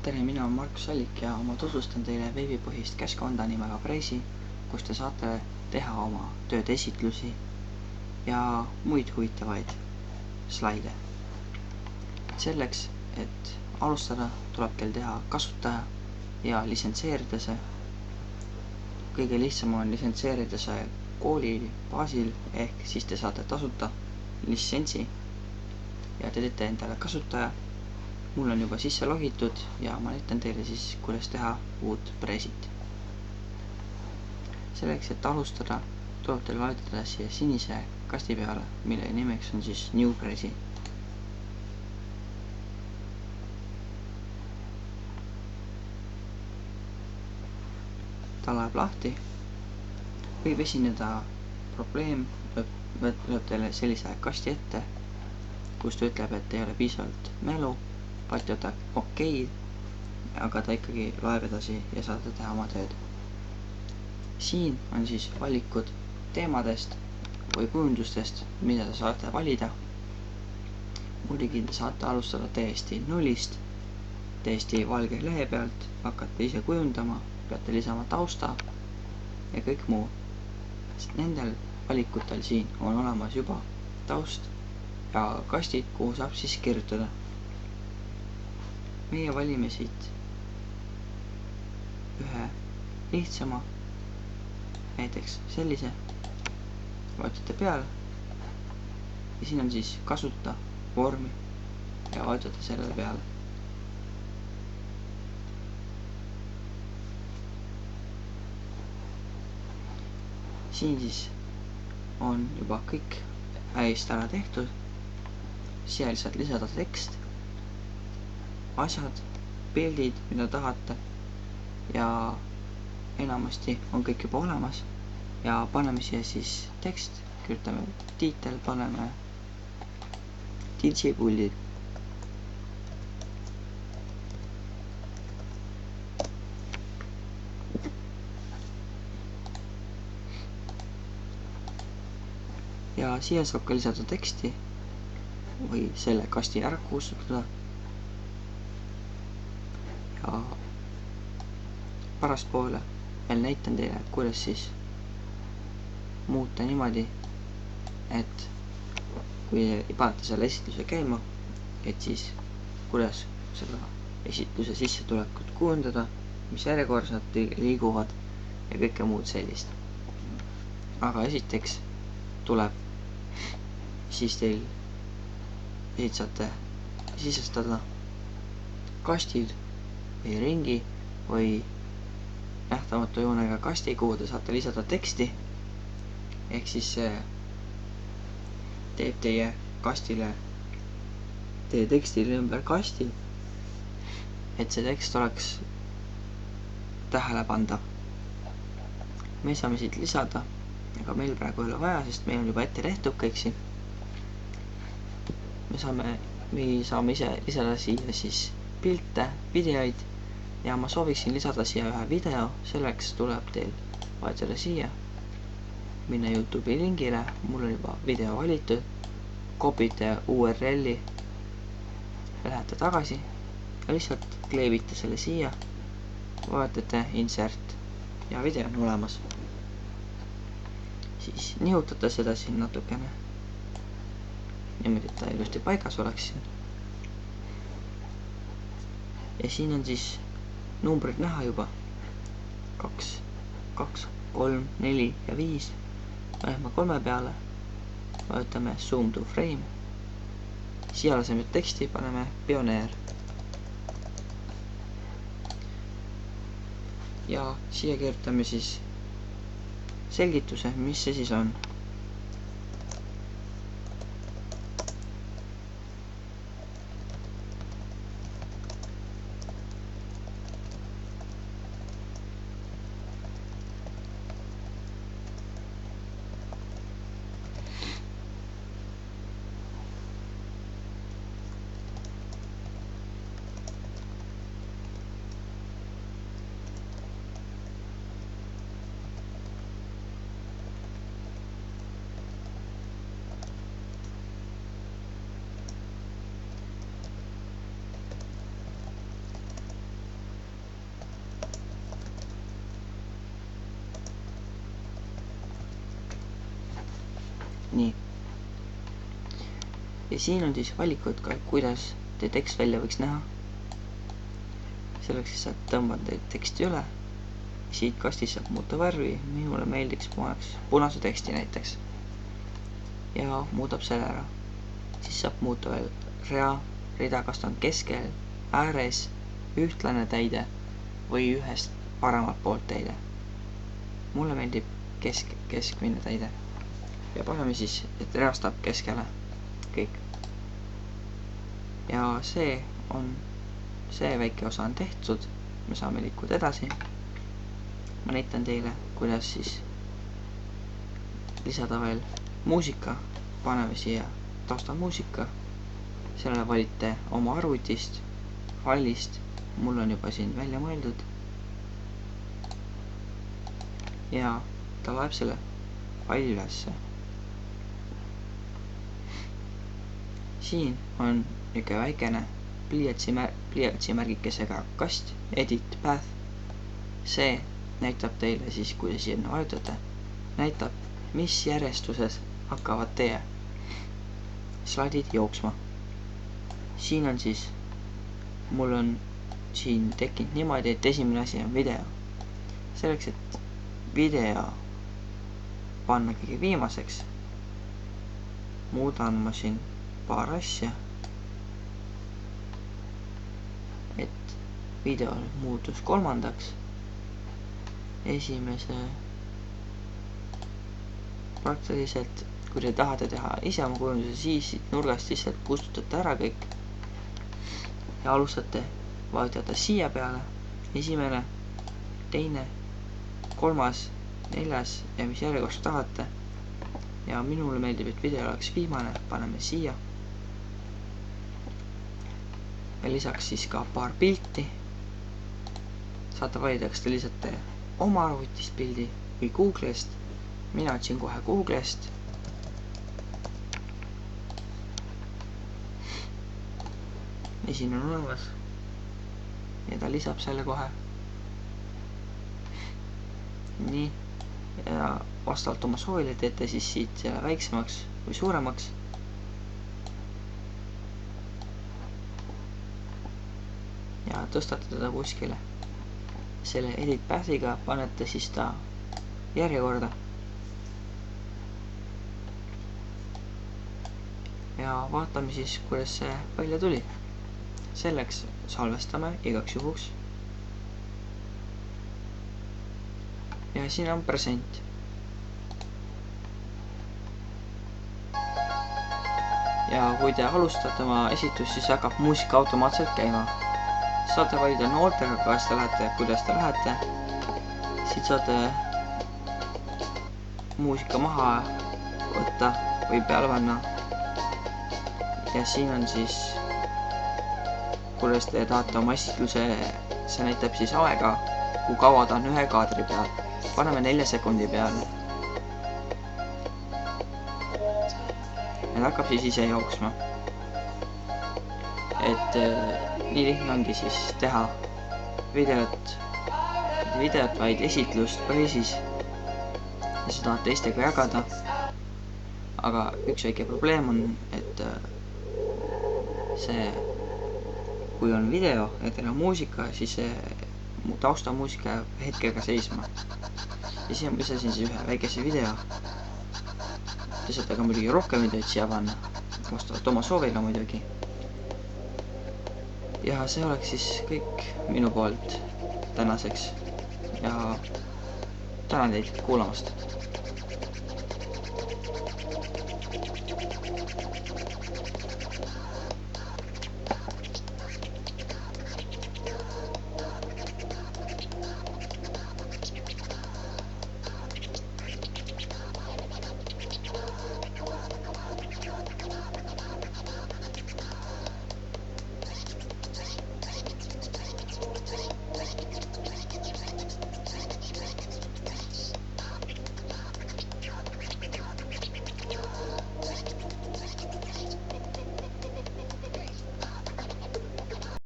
tere, mina olen Markus Allik ja ma tutvustan teile veebipõhist käskonda nimega Prezi, kus te saate teha oma tööde esitlusi ja muid huvitavaid slaide. Selleks, et alustada, tuleb teil teha kasutaja ja litsentseerida see. Kõige lihtsam on litsentseerida see kooli baasil, ehk siis te saate tasuta litsentsi ja te teete endale kasutaja. Mul on juba sisse logitud ja ma näitan teile siis, kuidas teha uut Prezit. Selleks, et alustada, tuleb teil vajutada siia sinise kasti peale, mille nimeks on siis New Prezi. Ta läheb lahti. Võib esineda probleem, lööb teile sellise kasti ette, kus ta ütleb, et ei ole piisavalt mälu, vajutada OK, aga ta ikkagi loeb edasi ja saate teha oma tööd. Siin on siis valikud teemadest või kujundustest, mida te saate valida. Muidugi te saate alustada täiesti nullist, täiesti valge lehe pealt, hakkate ise kujundama, peate lisama tausta ja kõik muu. Nendel valikutel siin on olemas juba taust ja kastid, kuhu saab siis kirjutada. Meie valime siit ühe lihtsama, näiteks sellise, vajutate peale ja siin on siis kasuta vormi ja vajutate selle peale. Siin siis on juba kõik hästi ära tehtud. Siia lihtsalt lisada tekst, asjad, pildid, mida tahate ja enamasti on kõik juba olemas ja paneme siia siis tekst, kirjutame tiitel, paneme DJ puldid. Ja siia saab ka lisada teksti või selle kasti ära kustutada. Ja pärastpoole veel näitan teile, kuidas siis muuta niimoodi, et kui panete selle esitluse käima, et siis kuidas seda esitluse sissetulekut kujundada, mis järjekorras nad liiguvad ja kõike muud sellist. Aga esiteks tuleb siis teil saate sisestada kastid või ringi või nähtamatu joonega kasti, kuhu te saate lisada teksti, ehk siis see teeb teie tekstile ümber kasti, et see tekst oleks tähelepandav. Me saame siit lisada, aga meil praegu ei ole vaja, sest meil on juba ette tehtud kõik siin. Me saame ise lisada siia siis pilte, videoid ja ma sooviksin lisada siia ühe video. Selleks tuleb teil vajutada siia, minna YouTube'i lingile, mul on juba video valitud, kopite URL-i, lähete tagasi ja lihtsalt kleebite selle siia, vajutate insert ja video on olemas. Siis nihutate seda siin natukene, niimoodi, et ta ilusti paigas oleks siin. Ja siin on siis numbrid näha juba 2, 3, 4 ja 5. Läheme 3 peale, vajutame Zoom to Frame. Siia laseme teksti, paneme pioneer. Ja siia kirjutame siis selgituse, mis see siis on. ja siin on siis valikud ka, kuidas teie tekst välja võiks näha. Selleks siis tõmban teie teksti üle. Siit kastist saab muuta värvi, minule meeldiks punase teksti näiteks. Ja muudab selle ära. Siis saab muuta veel rida, kas ta on keskel, ääres, ühtlane täide või ühest paremalt poolt täide. Mulle meeldib keskmine täide. Ja paneme siis, et reastab keskele kõik. Ja see väike osa on tehtud. Me saame liikuda edasi. Ma näitan teile, kuidas siis lisada veel muusika. Paneme siia taustamuusika. Selle valite oma arvutist, failist. Mul on juba siin välja mõeldud. Ja ta laeb selle faili ülesse. Siin on niisugune väikene pliiatsimärgikesega kast, edit path. See näitab teile siis, kui te sinna vajutate, näitab, mis järjestuses hakkavad teie slaidid jooksma. Siin on siis, mul on siin tekkinud niimoodi, et esimene asi on video. Selleks, et video panna kõige viimaseks, muudan ma siin paar asja, et video muutus kolmandaks. Esimese praktiliselt, kui te tahate teha ise oma kujunduse, siis siit nurgast lihtsalt kustutate ära kõik ja alustate, vajutate siia peale, esimene, teine, kolmas, neljas ja mis järjekorras tahate. Ja minule meeldib, et video oleks viimane, paneme siia. Ja lisaks siis ka paar pilti. Saate valida, kas te lisate oma arvutist pildi või Google'ist. Mina otsin kohe Google'ist. Siin on olemas ja ta lisab selle kohe. Nii, ja vastavalt oma soovile teete siis siit selle väiksemaks või suuremaks. Ja tõstate teda kuskile. Selle edit path'iga panete siis ta järjekorda. Ja vaatame siis, kuidas see välja tuli. Selleks salvestame igaks juhuks. Ja siin on present. Ja kui te alustate oma esitust, siis hakkab muusika automaatselt käima. Saate valida nooltega, kas te lähete, kuidas te lähete. Siit saate muusika maha võtta või peale panna. Ja siin on siis, kuidas te tahate oma esitluse, see näitab siis aega, kui kaua ta on ühe kaadri peal. Paneme 4 sekundi peale. Ja ta hakkab siis ise jooksma. Et nii lihtne ongi siis teha videot, vaid esitlust Breeze'is ja seda teistega jagada. Aga üks väike probleem on, et see, kui on video ja teil on muusika, siis see taustamuusika jääb hetkega seisma. Ja siis ma lisasin siis ühe väikese video. Te saate ka muidugi rohkem videoid siia panna, vastavalt oma soovile muidugi. Ja see oleks siis kõik minu poolt tänaseks ja tänan teid kuulamast.